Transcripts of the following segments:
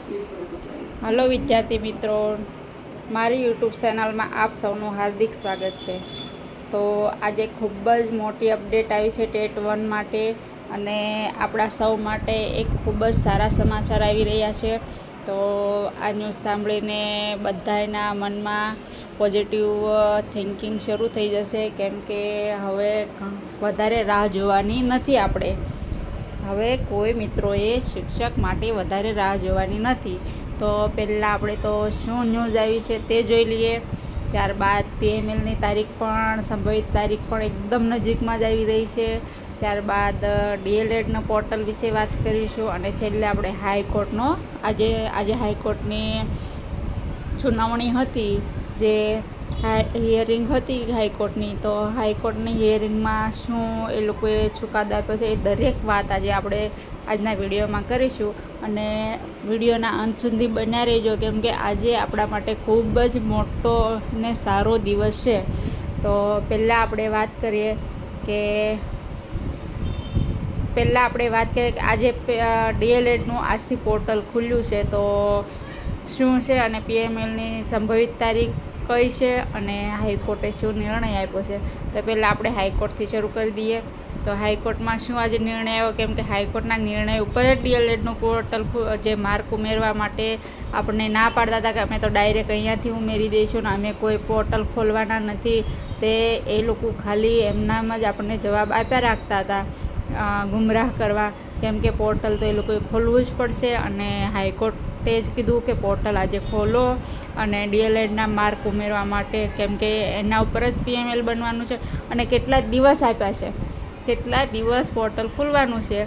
Hello વિદ્યાર્થી મિત્રો, મારી યુટ્યુબ ચેનલમાં આપ સૌનું હાર્દિક સ્વાગત છે। તો આજે ખૂબ જ મોટી અપડેટ આવી છે ટેટ 1 માટે, અને આપણા સૌ માટે એક ખૂબ જ સારા સમાચાર આવી રહ્યા છે। તો આ ન્યૂઝ સાંભળીને બધાના મનમાં પોઝિટિવ થિંકિંગ શરૂ થઈ જશે, કેમ કે હવે વધારે રાહ જોવાની નથી। આપણે હવે કોઈ મિત્રોએ શિક્ષક માટે વધારે રાહ જોવાની નથી। તો પહેલાં આપણે તો શું ન્યૂઝ આવી છે તે જોઈ લઈએ। ત્યારબાદ PMLની તારીખ પણ, સંભવિત તારીખ પણ એકદમ નજીકમાં જ આવી રહી છે। ત્યારબાદ DLEDના પોર્ટલ વિશે વાત કરીશું, અને છેલ્લે આપણે હાઈકોર્ટનો આજે હાઈકોર્ટની સુનાવણી હતી, જે હિયરિંગ હતી હાઈકોર્ટની। તો હાઈકોર્ટની હિયરિંગમાં શું એ લોકોએ ચુકાદો આપ્યો છે, એ દરેક વાત આજે આપણે આજના વિડીયોમાં કરીશું। અને વિડીયોના અંત સુધી બન્યા રહેજો, કેમ કે આજે આપણા માટે ખૂબ જ મોટો ને સારો દિવસ છે। તો પહેલાં આપણે વાત કરીએ કે આજે DLEDનું આજથી પોર્ટલ ખુલ્યું છે। તો શું છે અને PMLની સંભવિત તારીખ કઈ છે, અને હાઈકોર્ટે શું નિર્ણય આપ્યો છે, તો પહેલાં આપણે હાઈકોર્ટથી શરૂ કરી દઈએ। તો હાઈકોર્ટમાં શું આજે નિર્ણય આવ્યો, કેમ કે હાઈકોર્ટના નિર્ણય ઉપર જ DLEDનું પોર્ટલ જે માર્ક ઉમેરવા માટે આપણને ના પાડતા હતા કે અમે તો ડાયરેક્ટ અહીંયાથી ઉમેરી દઈશું ને અમે કોઈ પોર્ટલ ખોલવાના નથી, તે એ લોકો ખાલી એમનામ જ આપણને જવાબ આપ્યા રાખતા હતા, ગુમરાહ કરવા। કેમ કે પોર્ટલ તો એ લોકોએ ખોલવું જ પડશે, અને હાઈકોર્ટે જ કીધું કે પોર્ટલ આજે ખોલો અને DLEDના માર્ક ઉમેરવા માટે, કેમ કે એના ઉપર જ PML બનવાનું છે, અને કેટલા દિવસ આપ્યા છે, કેટલા દિવસ પોર્ટલ ખુલવાનું છે।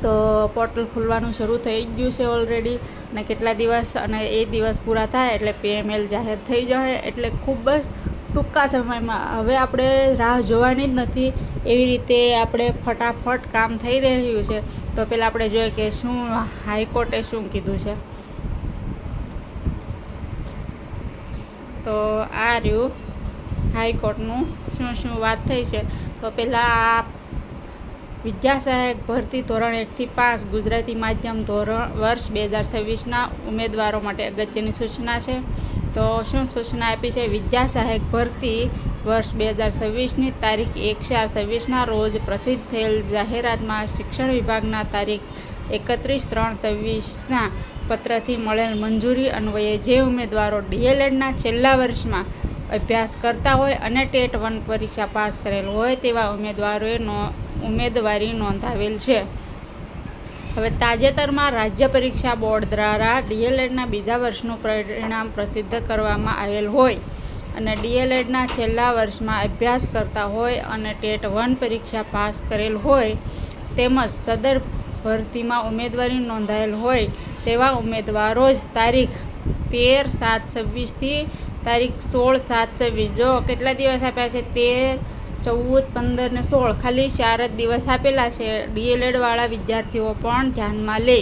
તો પોર્ટલ ખુલવાનું શરૂ થઈ ગયું છે ઓલરેડી, અને કેટલા દિવસ, અને એ દિવસ પૂરા થાય એટલે PML જાહેર થઈ જશે। એટલે ખૂબ જ ટૂંકા સમયમાં હવે આપણે રાહ જોવાની જ નથી, એવી રીતે આપણે ફટાફટ કામ થઈ રહ્યું છે। તો પહેલાં આપણે જોઈએ કે શું હાઈકોર્ટે શું કીધું છે। તો આ રહ્યું હાઈકોર્ટનું શું વાત થઈ છે। તો પહેલાં વિદ્યા સહાયક ભરતી ધોરણ 1 થી 5 ગુજરાતી માધ્યમ વર્ષ 2026ના ઉમેદવારો માટે અગત્યની સૂચના છે। તો શું સૂચના આપી છે? વિદ્યા સહાયક ભરતી વર્ષ 2026ની તારીખ 1/4/26ના રોજ પ્રસિદ્ધ થયેલ જાહેરાતમાં શિક્ષણ વિભાગના તારીખ 31/3/26ના પત્રથી મળેલ મંજૂરી અન્વયે જે ઉમેદવારો DLEDના છેલ્લા વર્ષમાં અભ્યાસ કરતા હોય અને ટેટ 1 પરીક્ષા પાસ કરેલ હોય તેવા ઉમેદવારોએ ઉમેદવારી નોંધાવેલ છે। હવે તાજેતરમાં રાજ્ય પરીક્ષા બોર્ડ દ્વારા DLEDના બીજા વર્ષનું પરિણામ પ્રસિદ્ધ કરવામાં આવેલ હોય, અને DLEDના છેલ્લા વર્ષમાં અભ્યાસ કરતા હોય અને ટેટ 1 પરીક્ષા પાસ કરેલ હોય, તેમજ સદર ભરતીમાં ઉમેદવારી નોંધાયેલ હોય તેવા ઉમેદવારો જ તારીખ 13/7/26 થી તારીખ 16/7/26, જો કેટલા દિવસ આપ્યા છે, 13, 14, 15 ને 16, ખાલી 4 જ દિવસ આપેલા છે। DLEDવાળા વિદ્યાર્થીઓ પણ ધ્યાનમાં લે,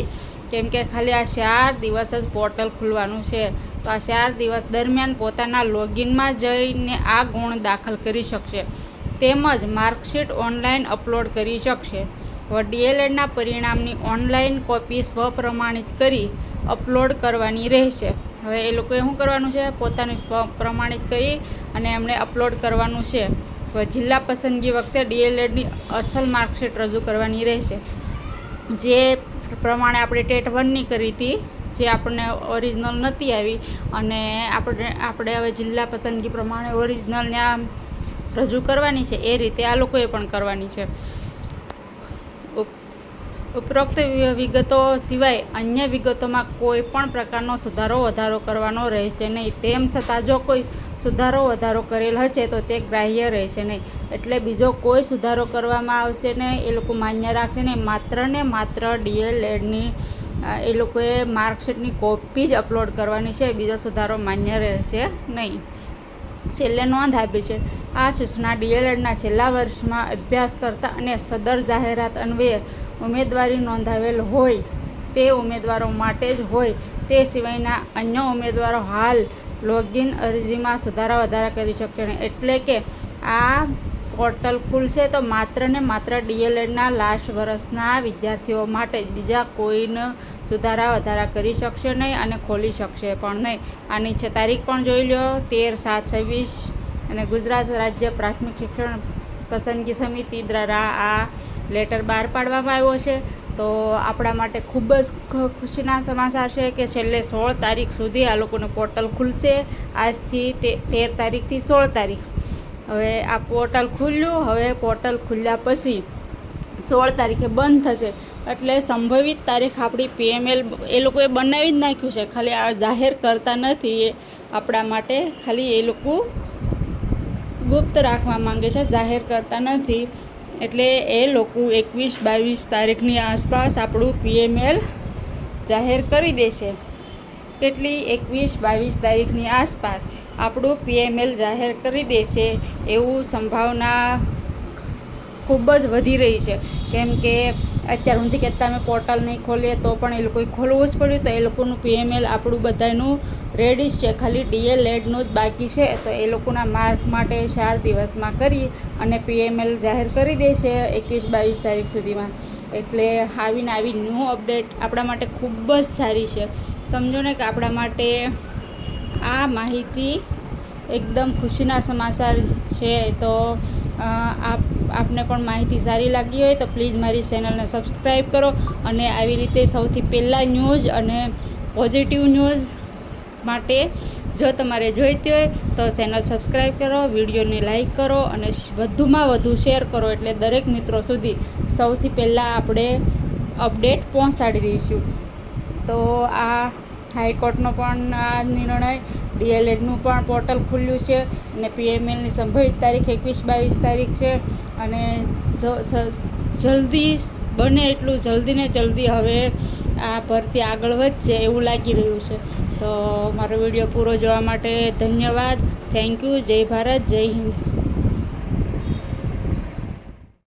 કેમ કે ખાલી આ 4 દિવસ જ પોર્ટલ ખુલવાનું છે। તો આ 4 દિવસ દરમિયાન પોતાના લોગિનમાં જઈને આ ગુણ દાખલ કરી શકશે, તેમજ માર્કશીટ ઓનલાઈન અપલોડ કરી શકશે। હવે DLEDના પરિણામની ઓનલાઈન કોપી સ્વપ્રમાણિત કરી અપલોડ કરવાની રહેશે। હવે એ લોકોએ શું કરવાનું છે? પોતાનું સ્વપ્રમાણિત કરી અને એમણે અપલોડ કરવાનું છે। હવે જિલ્લા પસંદગી વખતે DLEDની અસલ માર્કશીટ રજૂ કરવાની રહેશે, જે પ્રમાણે આપણે ટેટ 1ની કરી હતી, જે આપણને ઓરિજિનલ નથી આવી, અને આપણે હવે જિલ્લા પસંદગી પ્રમાણે ઓરિજિનલને આ રજૂ કરવાની છે, એ રીતે આ લોકોએ પણ કરવાની છે। ઉપરોક્ત વિગતો સિવાય અન્ય વિગતોમાં કોઈ પણ પ્રકારનો સુધારો વધારો કરવાનો રહેશે નહીં। તેમ છતાં જો કોઈ સુધારો વધારો કરેલ હશે તો તે ગ્રાહ્ય રહેશે નહીં। એટલે બીજો કોઈ સુધારો કરવામાં આવશે નહીં, એ લોકો માન્ય રાખશે નહીં, માત્ર ને માત્ર DLEDની એ લોકોએ માર્કશીટની કોપી જ અપલોડ કરવાની છે, બીજો સુધારો માન્ય રહેશે નહીં। છેલ્લે નોંધ આપી છે, આ સૂચના DLEDના છેલ્લા વર્ષમાં અભ્યાસ કરતા અને સદર જાહેરાત અન્વયે ઉમેદવારી નોંધાવેલ હોય તે ઉમેદવારો માટે જ હોય, તે સિવાયના અન્ય ઉમેદવારો હાલ લોગિન અરજીમાં સુધારા વધારા કરી શકશે નહીં। એટલે કે આ પોર્ટલ ખુલશે તો માત્ર ને માત્ર DLEDના લાસ્ટ વર્ષના વિદ્યાર્થીઓ માટે જ, બીજા કોઈને સુધારા વધારા કરી શકશે નહીં અને ખોલી શકશે પણ નહીં. આની છે તારીખ પણ જોઈ લો, 13/7/26, અને ગુજરાત રાજ્ય પ્રાથમિક શિક્ષણ પસંદગી સમિતિ દ્વારા આ લેટર બહાર પાડવામાં આવ્યો છે. તો આપણા માટે ખૂબ જ ખુશીના સમાચાર છે કે છેલ્લે 16 તારીખ સુધી આ લોકોનું પોર્ટલ ખુલશે. આજથી 13 તારીખથી 16 તારીખ હવે આ પોર્ટલ ખુલ્યું. હવે પોર્ટલ ખુલ્યા પછી 16 તારીખે બંધ થશે. એટલે સંભવિત તારીખ આપણી PML એ લોકોએ બનાવી જ નાખ્યું છે, ખાલી આ જાહેર કરતા નથી. એ આપણા માટે ખાલી એ લોકો ગુપ્ત રાખવા માંગે છે, જાહેર કરતા નથી. એટલે એ લોકો 21-22 તારીખની આસપાસ આપણું PML જાહેર કરી દેશે. કેટલી 21-22 તારીખની આસપાસ આપણું PML જાહેર કરી દેશે એવું સંભાવના ખૂબ જ વધી રહી છે. કેમ કે અત્યાર સુધી કહેતા અમે પોર્ટલ નહીં ખોલીએ તો પણ એ લોકોએ ખોલવું જ પડ્યું. તો એ લોકોનું PML આપણું બધાનું રેડી જ છે, ખાલી DLEDનું જ બાકી છે. તો એ લોકોના માર્ક માટે 4 દિવસમાં કરી અને PML જાહેર કરી દેશે 21-22 તારીખ સુધીમાં. એટલે આવી ન્યૂ અપડેટ આપણા માટે ખૂબ જ સારી છે. સમજો ને કે આપણા માટે આ માહિતી એકદમ ખુશીના સમાચાર છે. તો આપને પણ માહિતી સારી લાગી હોય તો પ્લીઝ મારી ચેનલને સબસ્ક્રાઈબ કરો અને આવી રીતે સૌથી પહેલાં ન્યૂઝ અને પોઝિટિવ ન્યૂઝ માટે જો તમારે જોઈતી હોય તો ચેનલ સબસ્ક્રાઈબ કરો, વિડીયોને લાઈક કરો અને વધુમાં વધુ શેર કરો. એટલે દરેક મિત્રો સુધી સૌથી પહેલાં આપણે અપડેટ પહોંચાડી દઈશું. તો આ હાઈકોર્ટનો પણ આ નિર્ણય, DLEDનું પણ પોર્ટલ ખુલ્યું છે અને PMLની સંભવિત તારીખ 21-22 તારીખ છે. અને જલ્દી બને એટલું જલ્દી હવે આ ભરતી આગળ વધશે એવું લાગી રહ્યું છે. તો મારો વિડીયો પૂરો જોવા માટે ધન્યવાદ. Thank you. જય ભારત, જય હિન્દ.